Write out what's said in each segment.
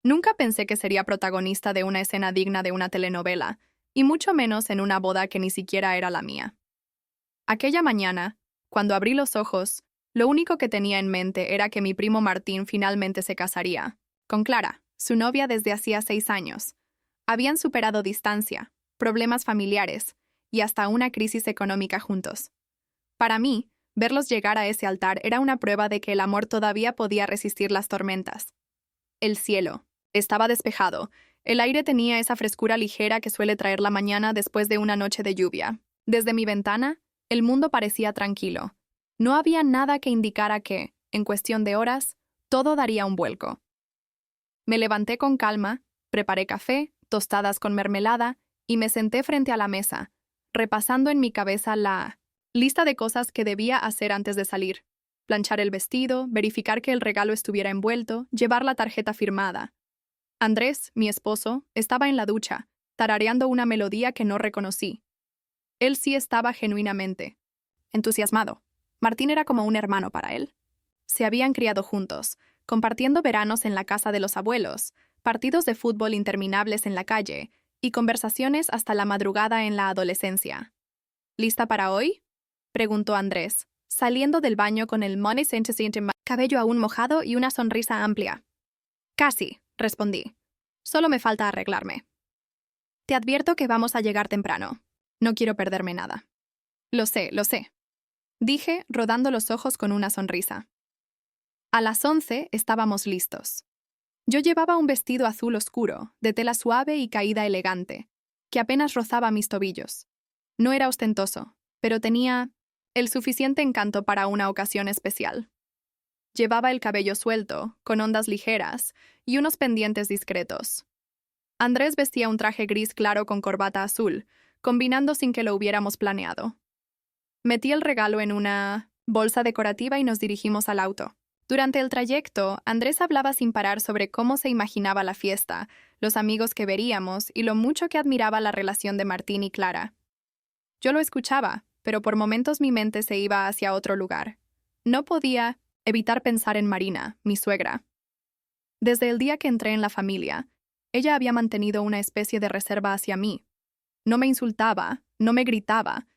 Nunca pensé que sería protagonista de una escena digna de una telenovela, y mucho menos en una boda que ni siquiera era la mía. Aquella mañana, cuando abrí los ojos, lo único que tenía en mente era que mi primo Martín finalmente se casaría, con Clara, su novia desde hacía 6 años. Habían superado distancia, problemas familiares y hasta una crisis económica juntos. Para mí, verlos llegar a ese altar era una prueba de que el amor todavía podía resistir las tormentas. El cielo estaba despejado. El aire tenía esa frescura ligera que suele traer la mañana después de una noche de lluvia. Desde mi ventana, el mundo parecía tranquilo. No había nada que indicara que, en cuestión de horas, todo daría un vuelco. Me levanté con calma, preparé café, tostadas con mermelada y me senté frente a la mesa, repasando en mi cabeza la lista de cosas que debía hacer antes de salir. Planchar el vestido, verificar que el regalo estuviera envuelto, llevar la tarjeta firmada. Andrés, mi esposo, estaba en la ducha, tarareando una melodía que no reconocí. Él sí estaba genuinamente entusiasmado. Martín era como un hermano para él. Se habían criado juntos, compartiendo veranos en la casa de los abuelos, partidos de fútbol interminables en la calle y conversaciones hasta la madrugada en la adolescencia. ¿Lista para hoy?, preguntó Andrés, saliendo del baño con el cabello aún mojado y una sonrisa amplia. Casi, respondí. Solo me falta arreglarme. Te advierto que vamos a llegar temprano. No quiero perderme nada. Lo sé, dije, rodando los ojos con una sonrisa. A las 11 estábamos listos. Yo llevaba un vestido azul oscuro, de tela suave y caída elegante, que apenas rozaba mis tobillos. No era ostentoso, pero tenía el suficiente encanto para una ocasión especial. Llevaba el cabello suelto, con ondas ligeras y unos pendientes discretos. Andrés vestía un traje gris claro con corbata azul, combinando sin que lo hubiéramos planeado. Metí el regalo en una bolsa decorativa y nos dirigimos al auto. Durante el trayecto, Andrés hablaba sin parar sobre cómo se imaginaba la fiesta, los amigos que veríamos y lo mucho que admiraba la relación de Martín y Clara. Yo lo escuchaba, pero por momentos mi mente se iba hacia otro lugar. No podía evitar pensar en Marina, mi suegra. Desde el día que entré en la familia, ella había mantenido una especie de reserva hacia mí. No me insultaba, no me gritaba,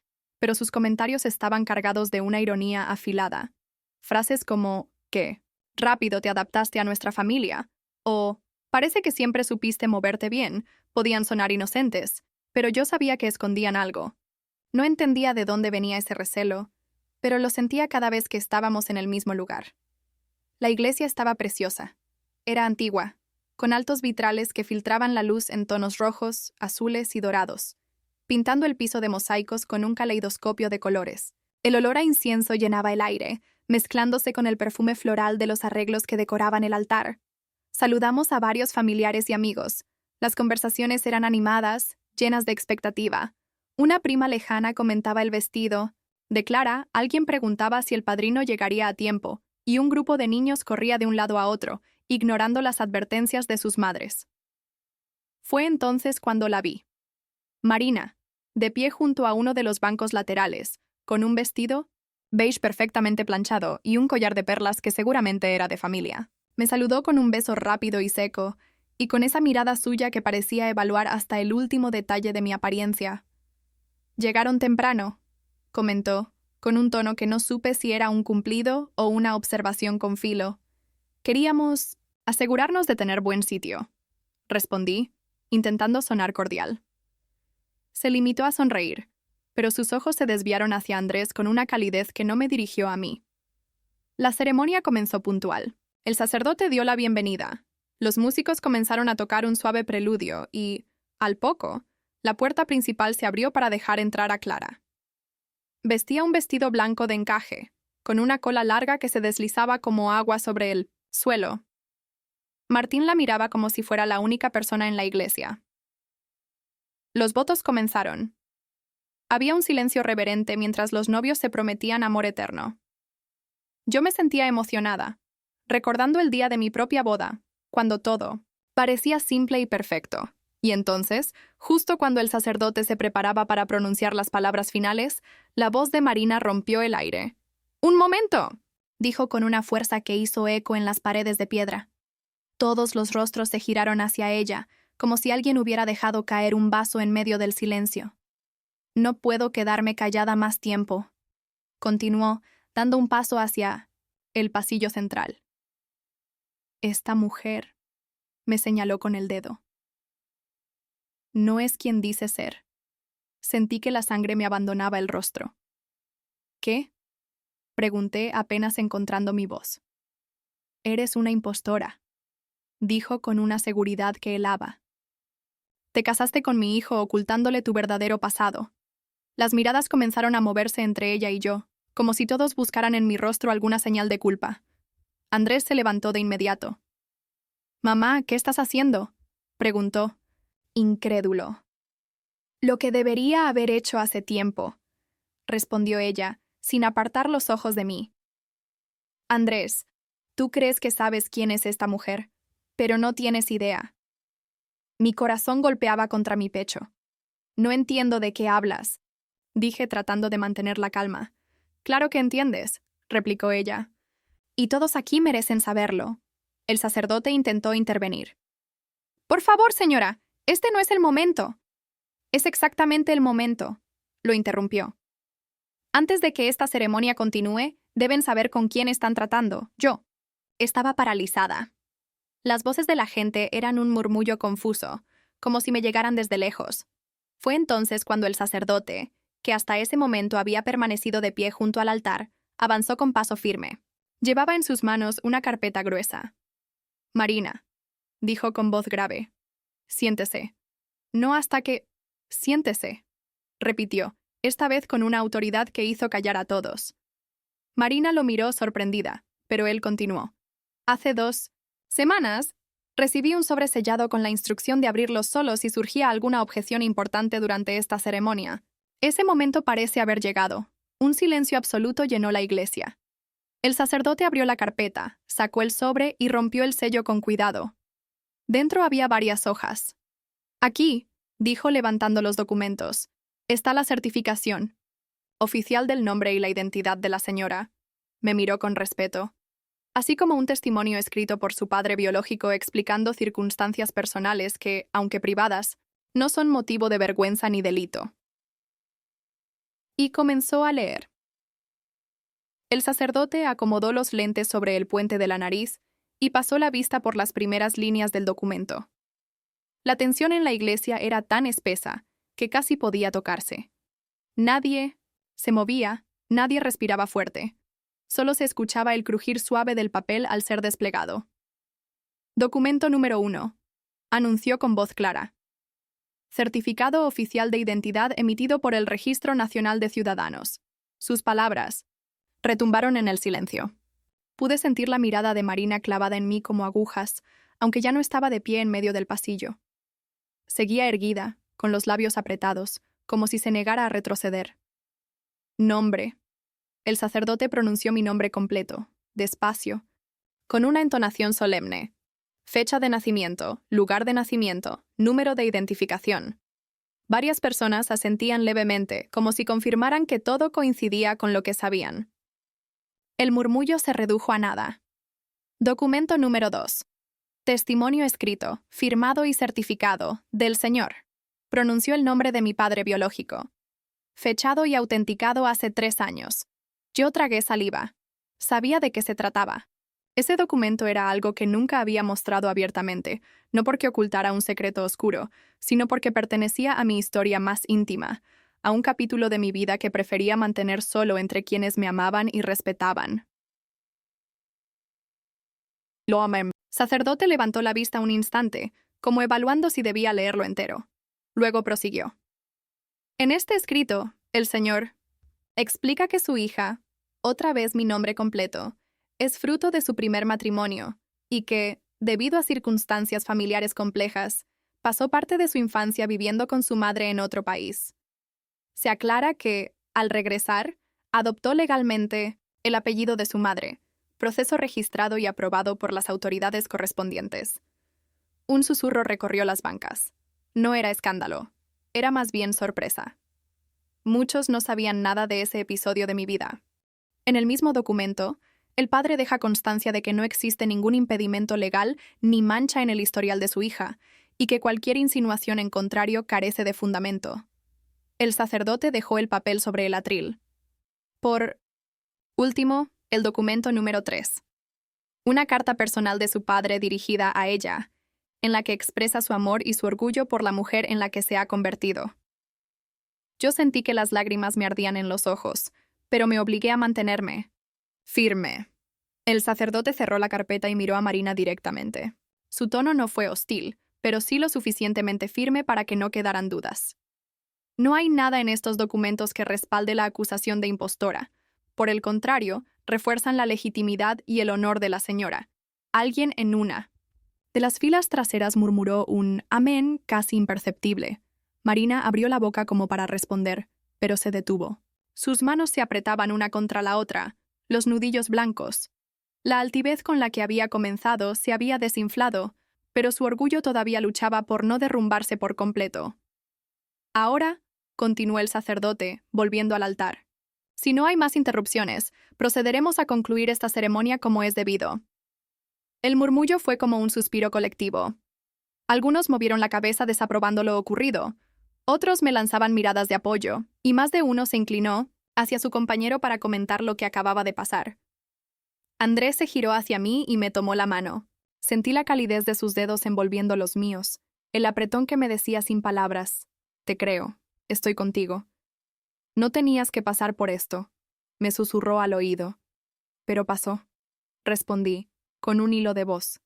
pero sus comentarios estaban cargados de una ironía afilada. Frases como «¿Qué? Rápido te adaptaste a nuestra familia» o «Parece que siempre supiste moverte bien» podían sonar inocentes, pero yo sabía que escondían algo. No entendía de dónde venía ese recelo, pero lo sentía cada vez que estábamos en el mismo lugar. La iglesia estaba preciosa. Era antigua, con altos vitrales que filtraban la luz en tonos rojos, azules y dorados, pintando el piso de mosaicos con un caleidoscopio de colores. El olor a incienso llenaba el aire, mezclándose con el perfume floral de los arreglos que decoraban el altar. Saludamos a varios familiares y amigos. Las conversaciones eran animadas, llenas de expectativa. Una prima lejana comentaba el vestido. De Clara, alguien preguntaba si el padrino llegaría a tiempo, y un grupo de niños corría de un lado a otro, ignorando las advertencias de sus madres. Fue entonces cuando la vi. Marina, de pie junto a uno de los bancos laterales, con un vestido beige perfectamente planchado y un collar de perlas que seguramente era de familia. Me saludó con un beso rápido y seco, y con esa mirada suya que parecía evaluar hasta el último detalle de mi apariencia. «Llegaron temprano», comentó, con un tono que no supe si era un cumplido o una observación con filo. «Queríamos asegurarnos de tener buen sitio», respondí, intentando sonar cordial. Se limitó a sonreír, pero sus ojos se desviaron hacia Andrés con una calidez que no me dirigió a mí. La ceremonia comenzó puntual. El sacerdote dio la bienvenida. Los músicos comenzaron a tocar un suave preludio y, al poco, la puerta principal se abrió para dejar entrar a Clara. Vestía un vestido blanco de encaje, con una cola larga que se deslizaba como agua sobre el suelo. Martín la miraba como si fuera la única persona en la iglesia. Los votos comenzaron. Había un silencio reverente mientras los novios se prometían amor eterno. Yo me sentía emocionada, recordando el día de mi propia boda, cuando todo parecía simple y perfecto. Y entonces, justo cuando el sacerdote se preparaba para pronunciar las palabras finales, la voz de Marina rompió el aire. «¡Un momento!», dijo con una fuerza que hizo eco en las paredes de piedra. Todos los rostros se giraron hacia ella, como si alguien hubiera dejado caer un vaso en medio del silencio. No puedo quedarme callada más tiempo, continuó, dando un paso hacia el pasillo central. Esta mujer, me señaló con el dedo. No es quien dice ser. Sentí que la sangre me abandonaba el rostro. ¿Qué? Pregunté apenas encontrando mi voz. Eres una impostora, dijo con una seguridad que helaba. Te casaste con mi hijo ocultándole tu verdadero pasado. Las miradas comenzaron a moverse entre ella y yo, como si todos buscaran en mi rostro alguna señal de culpa. Andrés se levantó de inmediato. «Mamá, ¿qué estás haciendo?», preguntó, incrédulo. «Lo que debería haber hecho hace tiempo», respondió ella, sin apartar los ojos de mí. «Andrés, tú crees que sabes quién es esta mujer, pero no tienes idea». Mi corazón golpeaba contra mi pecho. «No entiendo de qué hablas», dije tratando de mantener la calma. «Claro que entiendes», replicó ella. «Y todos aquí merecen saberlo». El sacerdote intentó intervenir. «Por favor, señora, este no es el momento». «Es exactamente el momento», lo interrumpió. «Antes de que esta ceremonia continúe, deben saber con quién están tratando. Yo». Estaba paralizada. Las voces de la gente eran un murmullo confuso, como si me llegaran desde lejos. Fue entonces cuando el sacerdote, que hasta ese momento había permanecido de pie junto al altar, avanzó con paso firme. Llevaba en sus manos una carpeta gruesa. «Marina», dijo con voz grave, «siéntese». «No hasta que...». «Siéntese», repitió, esta vez con una autoridad que hizo callar a todos. Marina lo miró sorprendida, pero él continuó. «Hace 2 semanas recibí un sobre sellado con la instrucción de abrirlo solo si surgía alguna objeción importante durante esta ceremonia. Ese momento parece haber llegado. Un silencio absoluto llenó la iglesia. El sacerdote abrió la carpeta, sacó el sobre y rompió el sello con cuidado. Dentro había varias hojas. «Aquí», dijo levantando los documentos, «está la certificación oficial del nombre y la identidad de la señora». Me miró con respeto. Así como un testimonio escrito por su padre biológico explicando circunstancias personales que, aunque privadas, no son motivo de vergüenza ni delito. Y comenzó a leer. El sacerdote acomodó los lentes sobre el puente de la nariz y pasó la vista por las primeras líneas del documento. La tensión en la iglesia era tan espesa que casi podía tocarse. Nadie se movía, nadie respiraba fuerte. Solo se escuchaba el crujir suave del papel al ser desplegado. Documento número 1. Anunció con voz clara. Certificado oficial de identidad emitido por el Registro Nacional de Ciudadanos. Sus palabras retumbaron en el silencio. Pude sentir la mirada de Marina clavada en mí como agujas, aunque ya no estaba de pie en medio del pasillo. Seguía erguida, con los labios apretados, como si se negara a retroceder. Nombre. El sacerdote pronunció mi nombre completo, despacio, con una entonación solemne. Fecha de nacimiento, lugar de nacimiento, número de identificación. Varias personas asentían levemente, como si confirmaran que todo coincidía con lo que sabían. El murmullo se redujo a nada. Documento número 2. Testimonio escrito, firmado y certificado, del Señor. Pronunció el nombre de mi padre biológico. Fechado y autenticado hace 3 años. Yo tragué saliva. Sabía de qué se trataba. Ese documento era algo que nunca había mostrado abiertamente, no porque ocultara un secreto oscuro, sino porque pertenecía a mi historia más íntima, a un capítulo de mi vida que prefería mantener solo entre quienes me amaban y respetaban. Lo amé. Sacerdote levantó la vista un instante, como evaluando si debía leerlo entero. Luego prosiguió. En este escrito, el Señor explica que su hija, otra vez mi nombre completo, es fruto de su primer matrimonio y que, debido a circunstancias familiares complejas, pasó parte de su infancia viviendo con su madre en otro país. Se aclara que, al regresar, adoptó legalmente el apellido de su madre, proceso registrado y aprobado por las autoridades correspondientes. Un susurro recorrió las bancas. No era escándalo, era más bien sorpresa. Muchos no sabían nada de ese episodio de mi vida. En el mismo documento, El padre deja constancia de que no existe ningún impedimento legal ni mancha en el historial de su hija, y que cualquier insinuación en contrario carece de fundamento. El sacerdote dejó el papel sobre el atril. Por último, el documento número 3. Una carta personal de su padre dirigida a ella, en la que expresa su amor y su orgullo por la mujer en la que se ha convertido. Yo sentí que las lágrimas me ardían en los ojos, pero me obligué a mantenerme firme. El sacerdote cerró la carpeta y miró a Marina directamente. Su tono no fue hostil, pero sí lo suficientemente firme para que no quedaran dudas. No hay nada en estos documentos que respalde la acusación de impostora. Por el contrario, refuerzan la legitimidad y el honor de la señora. Alguien en una de las filas traseras murmuró un amén casi imperceptible. Marina abrió la boca como para responder, pero se detuvo. Sus manos se apretaban una contra la otra, los nudillos blancos. La altivez con la que había comenzado se había desinflado, pero su orgullo todavía luchaba por no derrumbarse por completo. Ahora, continuó el sacerdote, volviendo al altar. Si no hay más interrupciones, procederemos a concluir esta ceremonia como es debido. El murmullo fue como un suspiro colectivo. Algunos movieron la cabeza desaprobando lo ocurrido, otros me lanzaban miradas de apoyo, y más de uno se inclinó hacia su compañero para comentar lo que acababa de pasar. Andrés se giró hacia mí y me tomó la mano. Sentí la calidez de sus dedos envolviendo los míos, el apretón que me decía sin palabras: te creo, estoy contigo. No tenías que pasar por esto, me susurró al oído. Pero pasó, respondí, con un hilo de voz.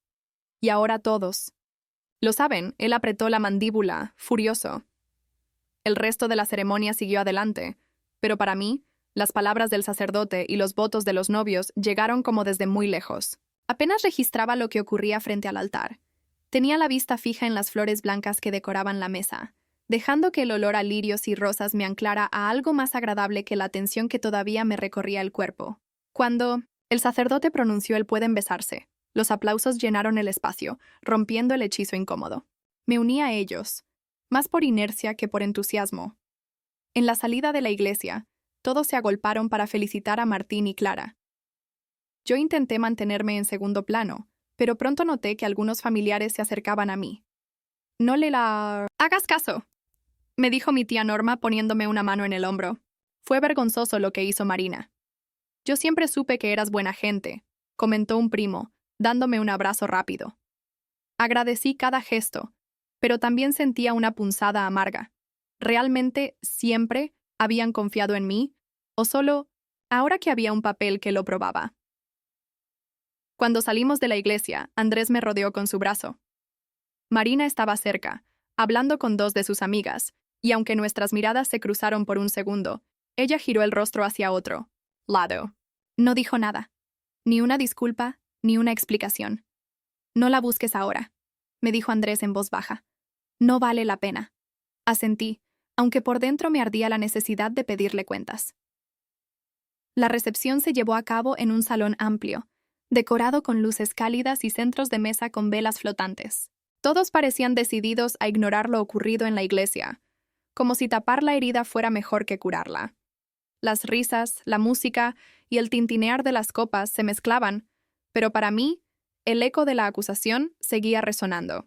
Y ahora todos. Lo saben, él apretó la mandíbula, furioso. El resto de la ceremonia siguió adelante, pero para mí, las palabras del sacerdote y los votos de los novios llegaron como desde muy lejos. Apenas registraba lo que ocurría frente al altar. Tenía la vista fija en las flores blancas que decoraban la mesa, dejando que el olor a lirios y rosas me anclara a algo más agradable que la tensión que todavía me recorría el cuerpo. Cuando el sacerdote pronunció el "pueden besarse", los aplausos llenaron el espacio, rompiendo el hechizo incómodo. Me uní a ellos, más por inercia que por entusiasmo. En la salida de la iglesia, todos se agolparon para felicitar a Martín y Clara. Yo intenté mantenerme en segundo plano, pero pronto noté que algunos familiares se acercaban a mí. «No le la... hagas caso», me dijo mi tía Norma poniéndome una mano en el hombro. Fue vergonzoso lo que hizo Marina. «Yo siempre supe que eras buena gente», comentó un primo, dándome un abrazo rápido. Agradecí cada gesto, pero también sentía una punzada amarga. ¿Realmente siempre habían confiado en mí? ¿O solo ahora que había un papel que lo probaba? Cuando salimos de la iglesia, Andrés me rodeó con su brazo. Marina estaba cerca, hablando con dos de sus amigas, y aunque nuestras miradas se cruzaron por un segundo, ella giró el rostro hacia otro lado. No dijo nada, ni una disculpa, ni una explicación. «No la busques ahora», me dijo Andrés en voz baja. «No vale la pena». Asentí, aunque por dentro me ardía la necesidad de pedirle cuentas. La recepción se llevó a cabo en un salón amplio, decorado con luces cálidas y centros de mesa con velas flotantes. Todos parecían decididos a ignorar lo ocurrido en la iglesia, como si tapar la herida fuera mejor que curarla. Las risas, la música y el tintinear de las copas se mezclaban, pero para mí, el eco de la acusación seguía resonando.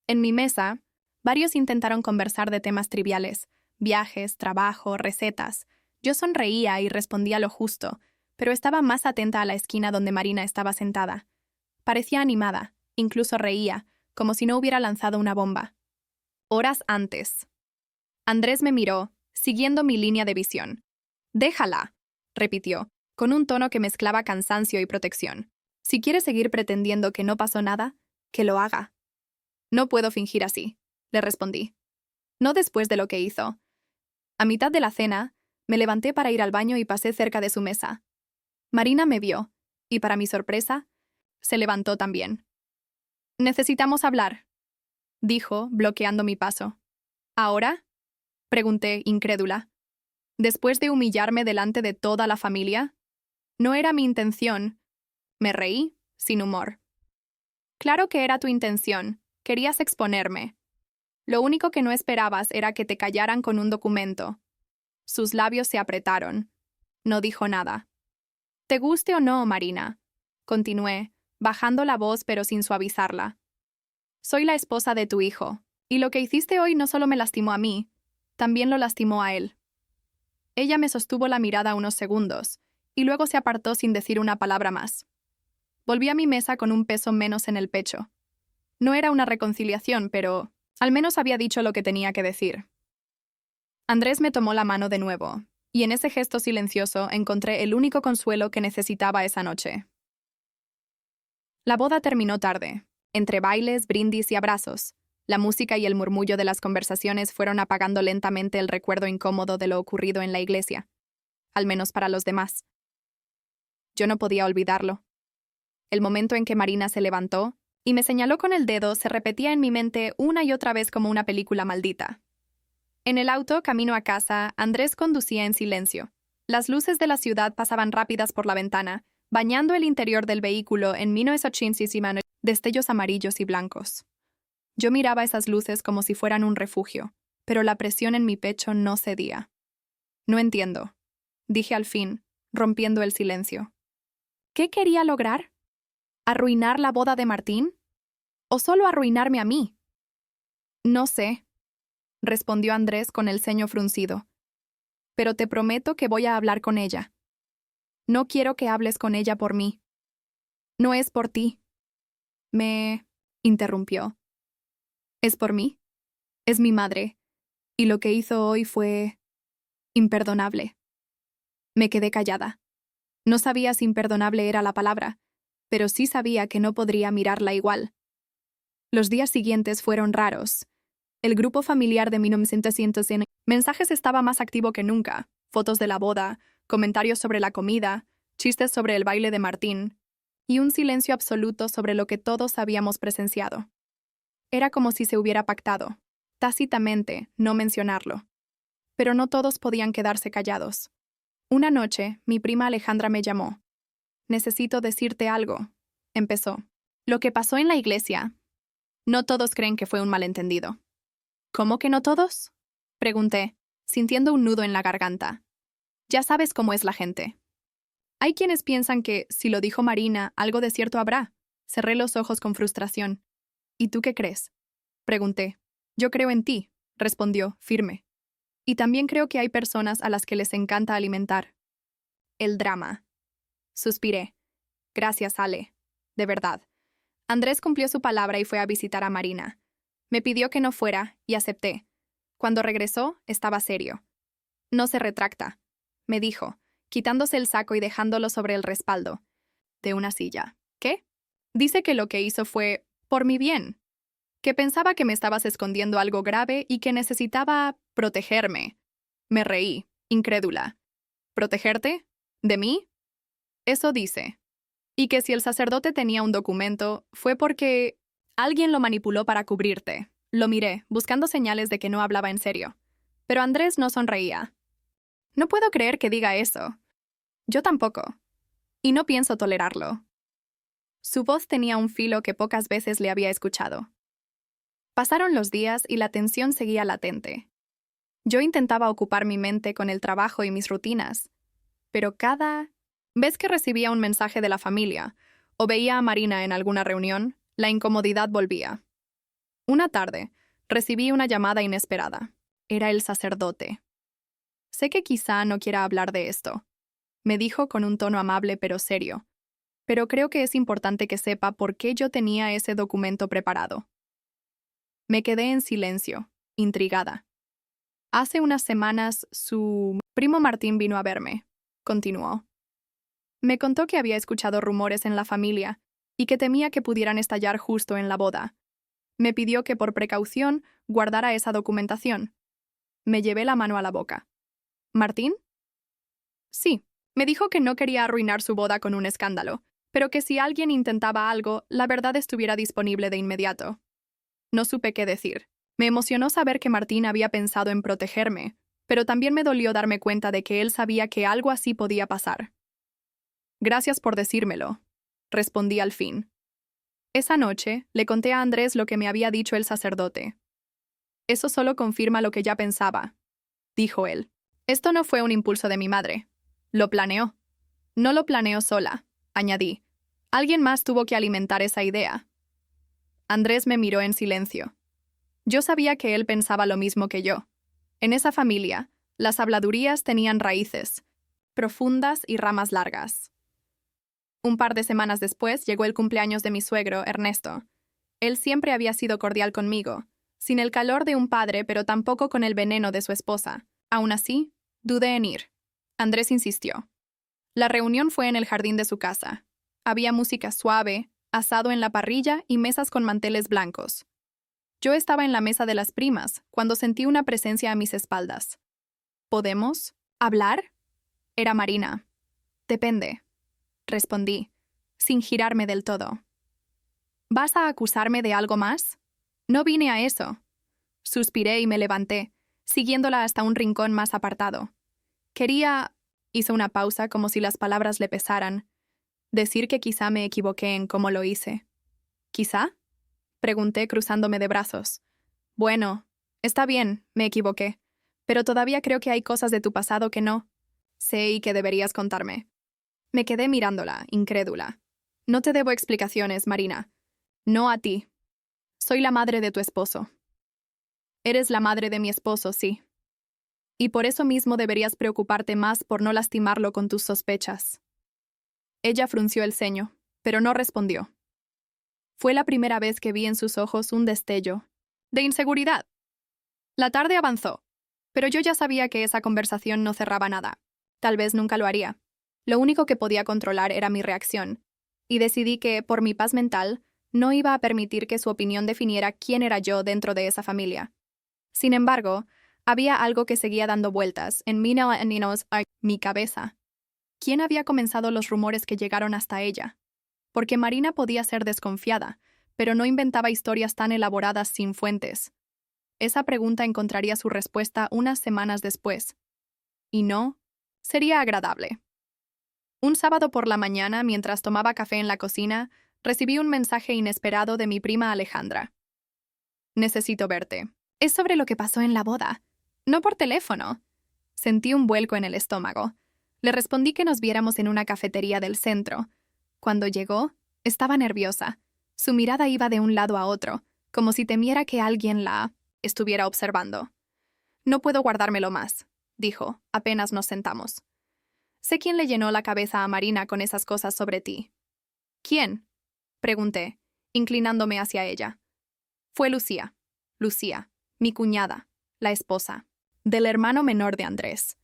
En mi mesa, varios intentaron conversar de temas triviales: viajes, trabajo, recetas. Yo sonreía y respondía lo justo, pero estaba más atenta a la esquina donde Marina estaba sentada. Parecía animada, incluso reía, como si no hubiera lanzado una bomba. Horas antes. Andrés me miró, siguiendo mi línea de visión. «Déjala», repitió, con un tono que mezclaba cansancio y protección. «Si quiere seguir pretendiendo que no pasó nada, que lo haga». «No puedo fingir así», le respondí. «No después de lo que hizo». A mitad de la cena, me levanté para ir al baño y pasé cerca de su mesa. Marina me vio, y para mi sorpresa, se levantó también. «Necesitamos hablar», dijo, bloqueando mi paso. «¿Ahora?», pregunté, incrédula. «¿Después de humillarme delante de toda la familia?» «No era mi intención». Me reí, sin humor. «Claro que era tu intención. Querías exponerme. Lo único que no esperabas era que te callaran con un documento». Sus labios se apretaron. No dijo nada. Te guste o no, Marina, continué, bajando la voz pero sin suavizarla. Soy la esposa de tu hijo, y lo que hiciste hoy no solo me lastimó a mí, también lo lastimó a él. Ella me sostuvo la mirada unos segundos, y luego se apartó sin decir una palabra más. Volví a mi mesa con un peso menos en el pecho. No era una reconciliación, pero al menos había dicho lo que tenía que decir. Andrés me tomó la mano de nuevo, y en ese gesto silencioso encontré el único consuelo que necesitaba esa noche. La boda terminó tarde, entre bailes, brindis y abrazos. La música y el murmullo de las conversaciones fueron apagando lentamente el recuerdo incómodo de lo ocurrido en la iglesia, al menos para los demás. Yo no podía olvidarlo. El momento en que Marina se levantó y me señaló con el dedo se repetía en mi mente una y otra vez como una película maldita. En el auto, camino a casa, Andrés conducía en silencio. Las luces de la ciudad pasaban rápidas por la ventana, bañando el interior del vehículo en 1980 destellos amarillos y blancos. Yo miraba esas luces como si fueran un refugio, pero la presión en mi pecho no cedía. No entiendo, dije al fin, rompiendo el silencio. ¿Qué quería lograr? ¿Arruinar la boda de Martín? ¿O solo arruinarme a mí? No sé, respondió Andrés con el ceño fruncido. Pero te prometo que voy a hablar con ella. No quiero que hables con ella por mí. No es por ti. Me interrumpió. ¿Es por mí? Es mi madre, y lo que hizo hoy fue imperdonable. Me quedé callada. No sabía si imperdonable era la palabra, pero sí sabía que no podría mirarla igual. Los días siguientes fueron raros. El grupo familiar de 1900 mensajes estaba más activo que nunca. Fotos de la boda, comentarios sobre la comida, chistes sobre el baile de Martín, y un silencio absoluto sobre lo que todos habíamos presenciado. Era como si se hubiera pactado, tácitamente, no mencionarlo. Pero no todos podían quedarse callados. Una noche, mi prima Alejandra me llamó. Necesito decirte algo, empezó. Lo que pasó en la iglesia. No todos creen que fue un malentendido. ¿Cómo que no todos? Pregunté, sintiendo un nudo en la garganta. Ya sabes cómo es la gente. Hay quienes piensan que, si lo dijo Marina, algo de cierto habrá. Cerré los ojos con frustración. ¿Y tú qué crees? Pregunté. Yo creo en ti, respondió, firme. Y también creo que hay personas a las que les encanta alimentar. El drama. Suspiré. Gracias, Ale. De verdad. Andrés cumplió su palabra y fue a visitar a Marina. Me pidió que no fuera, y acepté. Cuando regresó, estaba serio. No se retracta, me dijo, quitándose el saco y dejándolo sobre el respaldo de una silla. ¿Qué? Dice que lo que hizo fue por mi bien. Que pensaba que me estabas escondiendo algo grave y que necesitaba protegerme. Me reí, incrédula. ¿Protegerte? ¿De mí? Eso dice. Y que si el sacerdote tenía un documento, fue porque alguien lo manipuló para cubrirte. Lo miré, buscando señales de que no hablaba en serio. Pero Andrés no sonreía. No puedo creer que diga eso. Yo tampoco. Y no pienso tolerarlo. Su voz tenía un filo que pocas veces le había escuchado. Pasaron los días y la tensión seguía latente. Yo intentaba ocupar mi mente con el trabajo y mis rutinas, pero cada vez que recibía un mensaje de la familia o veía a Marina en alguna reunión, la incomodidad volvía. Una tarde, recibí una llamada inesperada. Era el sacerdote. Sé que quizá no quiera hablar de esto, me dijo con un tono amable pero serio, pero creo que es importante que sepa por qué yo tenía ese documento preparado. Me quedé en silencio, intrigada. Hace unas semanas, su primo Martín vino a verme, continuó. Me contó que había escuchado rumores en la familia y que temía que pudieran estallar justo en la boda. Me pidió que por precaución guardara esa documentación. Me llevé la mano a la boca. ¿Martín? Sí, me dijo que no quería arruinar su boda con un escándalo, pero que si alguien intentaba algo, la verdad estuviera disponible de inmediato. No supe qué decir. Me emocionó saber que Martín había pensado en protegerme, pero también me dolió darme cuenta de que él sabía que algo así podía pasar. Gracias por decírmelo, respondí al fin. Esa noche le conté a Andrés lo que me había dicho el sacerdote. Eso solo confirma lo que ya pensaba, dijo él. Esto no fue un impulso de mi madre. Lo planeó. No lo planeo sola, añadí. Alguien más tuvo que alimentar esa idea. Andrés me miró en silencio. Yo sabía que él pensaba lo mismo que yo. En esa familia, las habladurías tenían raíces, profundas y ramas largas. Un par de semanas después llegó el cumpleaños de mi suegro, Ernesto. Él siempre había sido cordial conmigo, sin el calor de un padre, pero tampoco con el veneno de su esposa. Aún así, dudé en ir. Andrés insistió. La reunión fue en el jardín de su casa. Había música suave, asado en la parrilla y mesas con manteles blancos. Yo estaba en la mesa de las primas cuando sentí una presencia a mis espaldas. ¿Podemos hablar? Era Marina. Depende, respondí, sin girarme del todo. ¿Vas a acusarme de algo más? No vine a eso. Suspiré y me levanté, siguiéndola hasta un rincón más apartado. Quería... Hizo una pausa como si las palabras le pesaran. Decir que quizá me equivoqué en cómo lo hice. ¿Quizá? Pregunté cruzándome de brazos. Bueno, está bien, me equivoqué. Pero todavía creo que hay cosas de tu pasado que no sé y que deberías contarme. Me quedé mirándola, incrédula. No te debo explicaciones, Marina. No a ti. Soy la madre de tu esposo. Eres la madre de mi esposo, sí. Y por eso mismo deberías preocuparte más por no lastimarlo con tus sospechas. Ella frunció el ceño, pero no respondió. Fue la primera vez que vi en sus ojos un destello de inseguridad. La tarde avanzó, pero yo ya sabía que esa conversación no cerraba nada. Tal vez nunca lo haría. Lo único que podía controlar era mi reacción, y decidí que, por mi paz mental, no iba a permitir que su opinión definiera quién era yo dentro de esa familia. Sin embargo, había algo que seguía dando vueltas en mi cabeza. ¿Quién había comenzado los rumores que llegaron hasta ella? Porque Marina podía ser desconfiada, pero no inventaba historias tan elaboradas sin fuentes. Esa pregunta encontraría su respuesta unas semanas después. Y no, sería agradable. Un sábado por la mañana, mientras tomaba café en la cocina, recibí un mensaje inesperado de mi prima Alejandra. Necesito verte. Es sobre lo que pasó en la boda. No por teléfono. Sentí un vuelco en el estómago. Le respondí que nos viéramos en una cafetería del centro. Cuando llegó, estaba nerviosa. Su mirada iba de un lado a otro, como si temiera que alguien la estuviera observando. No puedo guardármelo más, dijo, apenas nos sentamos. Sé quién le llenó la cabeza a Marina con esas cosas sobre ti. ¿Quién? Pregunté, inclinándome hacia ella. Fue Lucía. Lucía, mi cuñada, la esposa, del hermano menor de Andrés.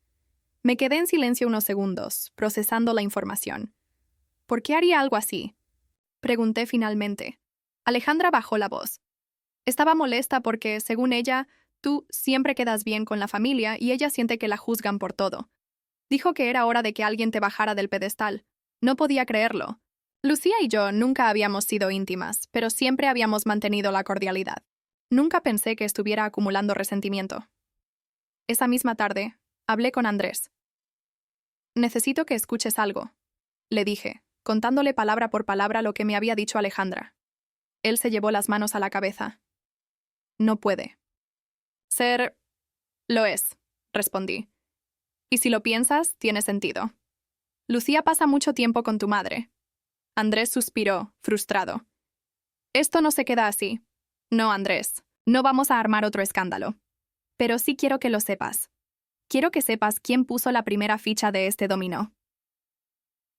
Me quedé en silencio unos segundos, procesando la información. ¿Por qué haría algo así? Pregunté finalmente. Alejandra bajó la voz. Estaba molesta porque, según ella, tú siempre quedas bien con la familia y ella siente que la juzgan por todo. Dijo que era hora de que alguien te bajara del pedestal. No podía creerlo. Lucía y yo nunca habíamos sido íntimas, pero siempre habíamos mantenido la cordialidad. Nunca pensé que estuviera acumulando resentimiento. Esa misma tarde, hablé con Andrés. Necesito que escuches algo, le dije, contándole palabra por palabra lo que me había dicho Alejandra. Él se llevó las manos a la cabeza. No puede. Ser... Lo es, respondí. Y si lo piensas, tiene sentido. Lucía pasa mucho tiempo con tu madre. Andrés suspiró, frustrado. Esto no se queda así. No, Andrés, no vamos a armar otro escándalo. Pero sí quiero que lo sepas. Quiero que sepas quién puso la primera ficha de este dominó.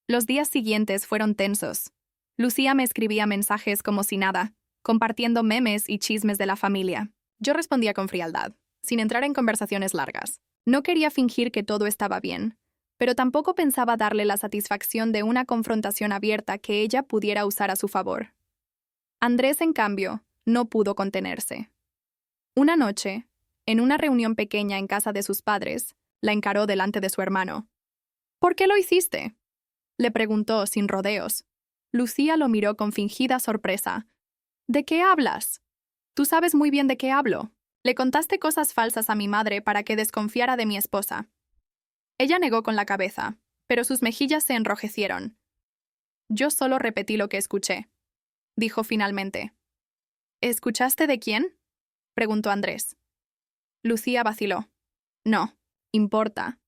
Los días siguientes fueron tensos. Lucía me escribía mensajes como si nada, compartiendo memes y chismes de la familia. Yo respondía con frialdad, sin entrar en conversaciones largas. No quería fingir que todo estaba bien, pero tampoco pensaba darle la satisfacción de una confrontación abierta que ella pudiera usar a su favor. Andrés, en cambio, no pudo contenerse. Una noche, en una reunión pequeña en casa de sus padres, la encaró delante de su hermano. ¿Por qué lo hiciste?, le preguntó sin rodeos. Lucía lo miró con fingida sorpresa. ¿De qué hablas? Tú sabes muy bien de qué hablo. Le contaste cosas falsas a mi madre para que desconfiara de mi esposa. Ella negó con la cabeza, pero sus mejillas se enrojecieron. Yo solo repetí lo que escuché, dijo finalmente. ¿Escuchaste de quién?, preguntó Andrés. Lucía vaciló. No, importa.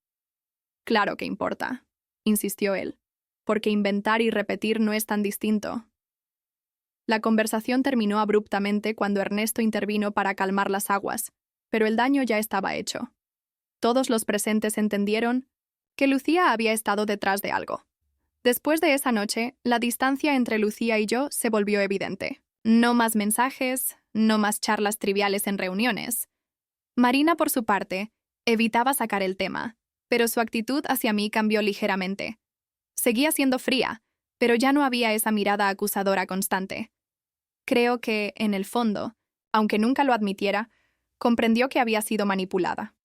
Claro que importa, insistió él. porque inventar y repetir no es tan distinto. La conversación terminó abruptamente cuando Ernesto intervino para calmar las aguas, pero el daño ya estaba hecho. Todos los presentes entendieron que Lucía había estado detrás de algo. Después de esa noche, la distancia entre Lucía y yo se volvió evidente. No más mensajes, no más charlas triviales en reuniones. Marina, por su parte, evitaba sacar el tema, pero su actitud hacia mí cambió ligeramente. Seguía siendo fría, pero ya no había esa mirada acusadora constante. Creo que, en el fondo, aunque nunca lo admitiera, comprendió que había sido manipulada.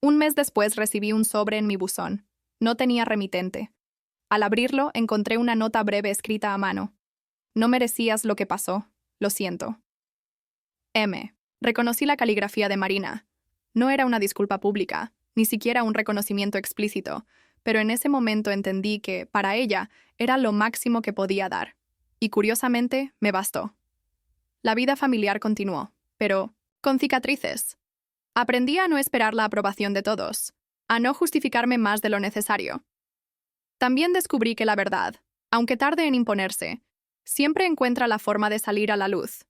Un mes después recibí un sobre en mi buzón. No tenía remitente. Al abrirlo, encontré una nota breve escrita a mano. No merecías lo que pasó. Lo siento. M. Reconocí la caligrafía de Marina. No era una disculpa pública, ni siquiera un reconocimiento explícito, pero en ese momento entendí que, para ella, era lo máximo que podía dar. Y curiosamente, me bastó. La vida familiar continuó, pero con cicatrices. Aprendí a no esperar la aprobación de todos, a no justificarme más de lo necesario. También descubrí que la verdad, aunque tarde en imponerse, siempre encuentra la forma de salir a la luz.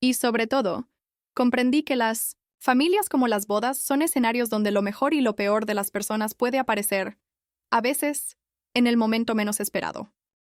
Y sobre todo, comprendí que las familias como las bodas son escenarios donde lo mejor y lo peor de las personas puede aparecer, a veces, en el momento menos esperado.